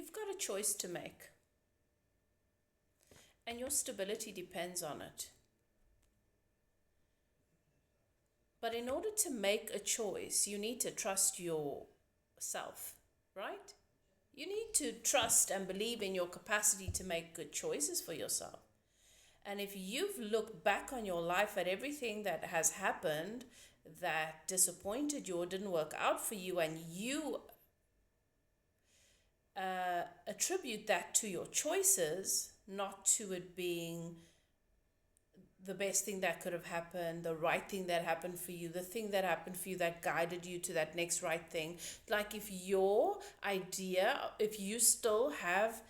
You've got a choice to make, and your stability depends on it. But in order to make a choice, you need to trust yourself, right? You need to trust and believe in your capacity to make good choices for yourself. And if you've looked back on your life at everything that has happened that disappointed you or didn't work out for you, and you attribute that to your choices, not to it being the best thing that could have happened, the right thing that happened for you, the thing that happened for you that guided you to that next right thing. Like if you still have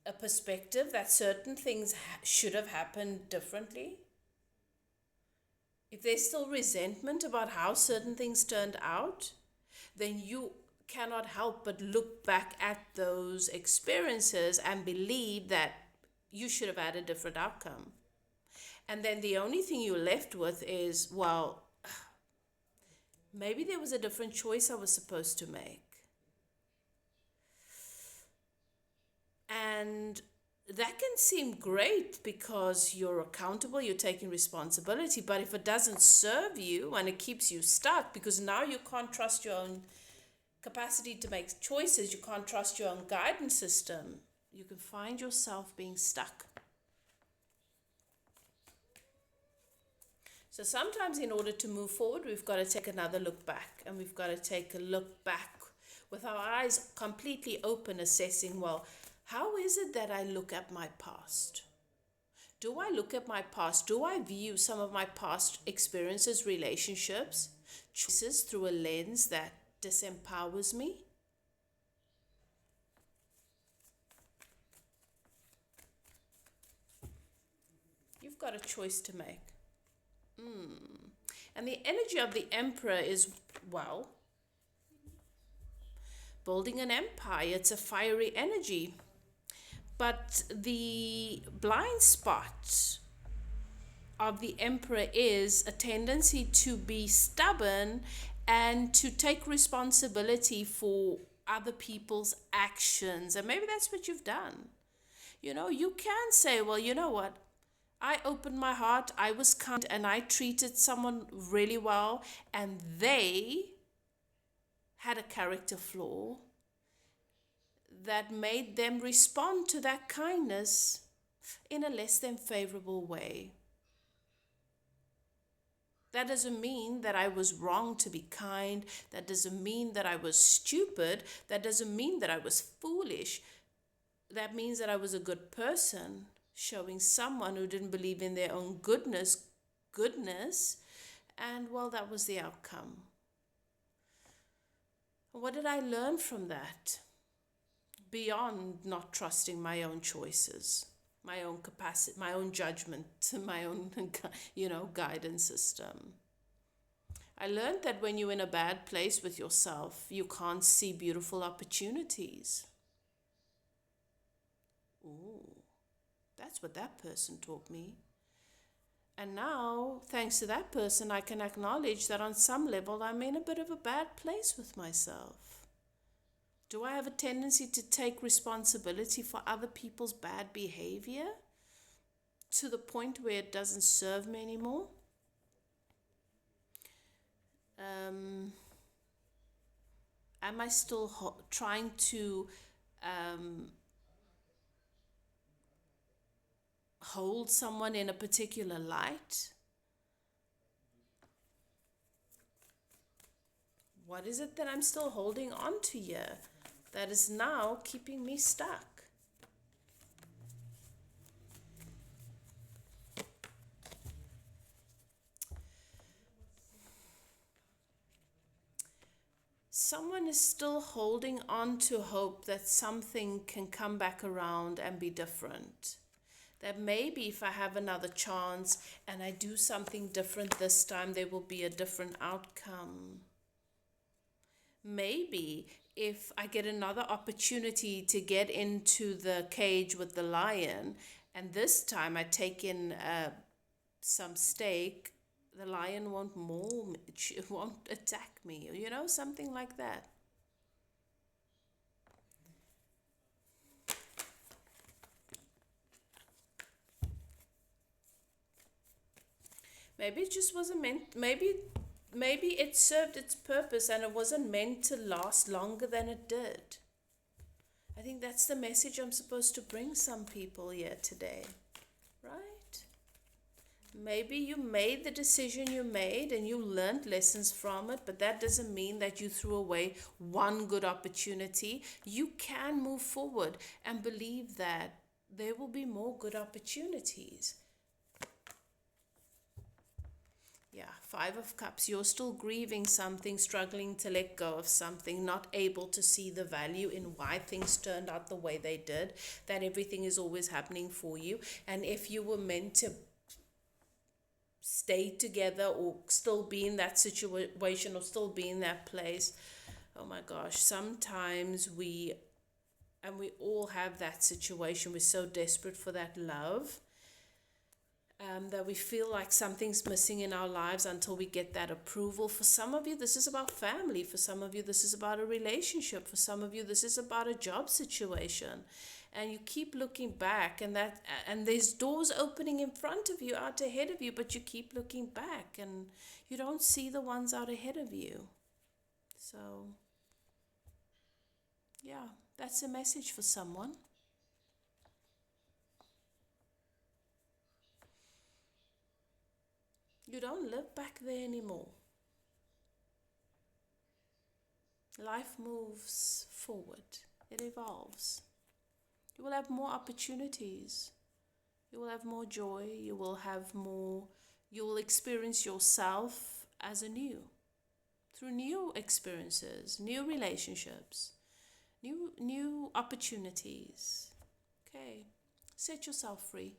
a perspective that certain things should have happened differently, if there's still resentment about how certain things turned out, then you cannot help but look back at those experiences and believe that you should have had a different outcome. And then the only thing you're left with is, well, maybe there was a different choice I was supposed to make. And that can seem great because you're accountable, you're taking responsibility. But if it doesn't serve you and it keeps you stuck, because now you can't trust your own capacity to make choices, you can't trust your own guidance system, you can find yourself being stuck. So sometimes in order to move forward, we've got to take another look back, and we've got to take a look back with our eyes completely open, assessing, well, how is it that I look at my past? Do I look at my past? Do I view some of my past experiences, relationships, choices through a lens that disempowers me? You've got a choice to make. And the energy of the Emperor is, well, building an empire. It's a fiery energy. But the blind spot of the Emperor is a tendency to be stubborn and to take responsibility for other people's actions. And maybe that's what you've done. You know, you can say, well, you know what? I opened my heart, I was kind, and I treated someone really well, and they had a character flaw that made them respond to that kindness in a less than favorable way. That doesn't mean that I was wrong to be kind. That doesn't mean that I was stupid. That doesn't mean that I was foolish. That means that I was a good person, showing someone who didn't believe in their own goodness, and well, that was the outcome. What did I learn from that? Beyond not trusting my own choices, my own capacity, my own judgment, my own, guidance system. I learned that when you're in a bad place with yourself, you can't see beautiful opportunities. Ooh. That's what that person taught me. And now, thanks to that person, I can acknowledge that on some level I'm in a bit of a bad place with myself. Do I have a tendency to take responsibility for other people's bad behavior to the point where it doesn't serve me anymore? Am I still trying to hold someone in a particular light? What is it that I'm still holding on to here that is now keeping me stuck? Someone is still holding on to hope that something can come back around and be different. That maybe if I have another chance and I do something different this time, there will be a different outcome. Maybe if I get another opportunity to get into the cage with the lion, and this time I take in some steak, the lion won't maul me, it won't attack me, something like that. Maybe it just wasn't meant, maybe it served its purpose and it wasn't meant to last longer than it did. I think that's the message I'm supposed to bring some people here today, right? Maybe you made the decision you made and you learned lessons from it, but that doesn't mean that you threw away one good opportunity. You can move forward and believe that there will be more good opportunities. Yeah, Five of Cups. You're still grieving something, struggling to let go of something, not able to see the value in why things turned out the way they did, that everything is always happening for you. And if you were meant to stay together or still be in that situation or still be in that place, oh my gosh, sometimes we all have that situation. We're so desperate for that love, that we feel like something's missing in our lives until we get that approval. For some of you, this is about family. For some of you, this is about a relationship. For some of you, this is about a job situation. And you keep looking back, and there's doors opening in front of you, out ahead of you, but you keep looking back and you don't see the ones out ahead of you. So, yeah, that's a message for someone. You don't live back there anymore. Life moves forward, it evolves. You will have more opportunities. You will have more joy. You will experience yourself as a new, through new experiences, new relationships, new opportunities. Okay, set yourself free.